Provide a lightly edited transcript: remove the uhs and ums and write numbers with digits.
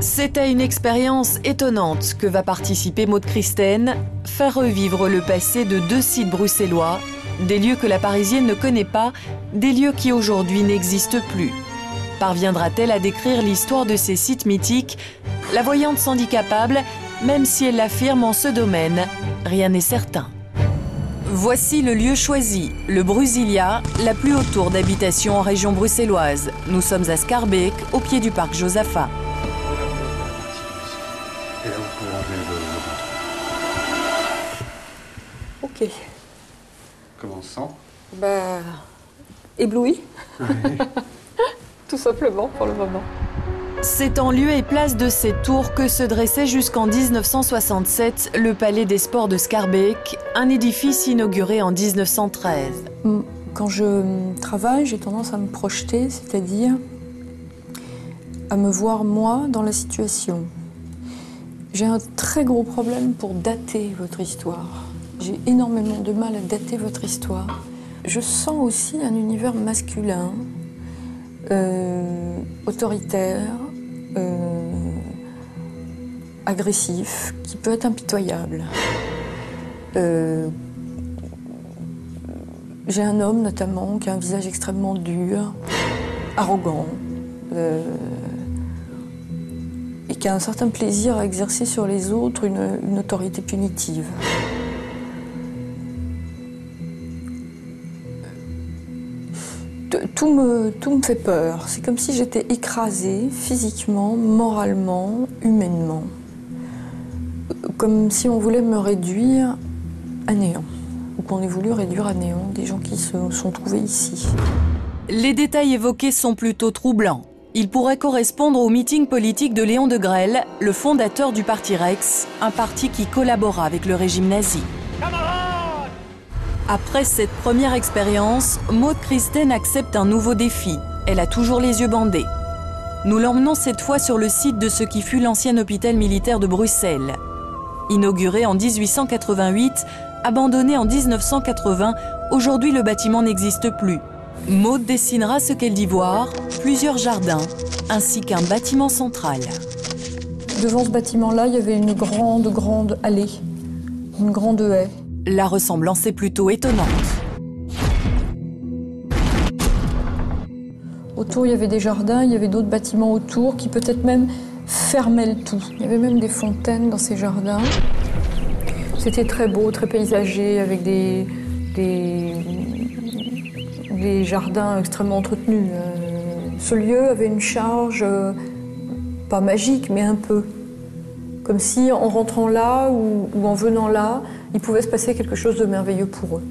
C'est à une expérience étonnante que va participer Maud Christen, faire revivre le passé de 2 sites bruxellois, des lieux que la Parisienne ne connaît pas, des lieux qui aujourd'hui n'existent plus. Parviendra-t-elle à décrire l'histoire de ces sites mythiques? La voyante s'en dit capable, même si elle l'affirme en ce domaine, rien n'est certain. Voici le lieu choisi, le Brusilia, la plus haute tour d'habitation en région bruxelloise. Nous sommes à Schaerbeek, au pied du parc Josaphat. Et là, vous pouvez enlever le ventre. Ok. Comment on se sent? Bah, ébloui. Oui. Tout simplement pour le moment. C'est en lieu et place de cette tour que se dressait jusqu'en 1967 le Palais des Sports de Schaerbeek, un édifice inauguré en 1913. Quand je travaille, j'ai tendance à me projeter, c'est-à-dire à me voir moi dans la situation. J'ai un très gros problème pour dater votre histoire. J'ai énormément de mal à dater votre histoire. Je sens aussi un univers masculin, autoritaire, agressif, qui peut être impitoyable. J'ai un homme notamment qui a un visage extrêmement dur, arrogant, et qui a un certain plaisir à exercer sur les autres une autorité punitive. Tout me fait peur. C'est comme si j'étais écrasée physiquement, moralement, humainement. Comme si on voulait me réduire à néant. Ou qu'on ait voulu réduire à néant des gens qui se sont trouvés ici. Les détails évoqués sont plutôt troublants. Ils pourraient correspondre au meeting politique de Léon Degrelle, le fondateur du Parti Rex, un parti qui collabora avec le régime nazi. Après cette première expérience, Maud Christen accepte un nouveau défi. Elle a toujours les yeux bandés. Nous l'emmenons cette fois sur le site de ce qui fut l'ancien hôpital militaire de Bruxelles. Inauguré en 1888, abandonné en 1980, aujourd'hui le bâtiment n'existe plus. Maud dessinera ce qu'elle dit voir, plusieurs jardins, ainsi qu'un bâtiment central. Devant ce bâtiment-là, il y avait une grande allée, une grande haie. La ressemblance est plutôt étonnante. Autour, il y avait des jardins, il y avait d'autres bâtiments autour qui peut-être même fermaient le tout. Il y avait même des fontaines dans ces jardins. C'était très beau, très paysager, avec des jardins extrêmement entretenus. Ce lieu avait une charge, pas magique, mais un peu. Comme si en rentrant là ou en venant là, il pouvait se passer quelque chose de merveilleux pour eux.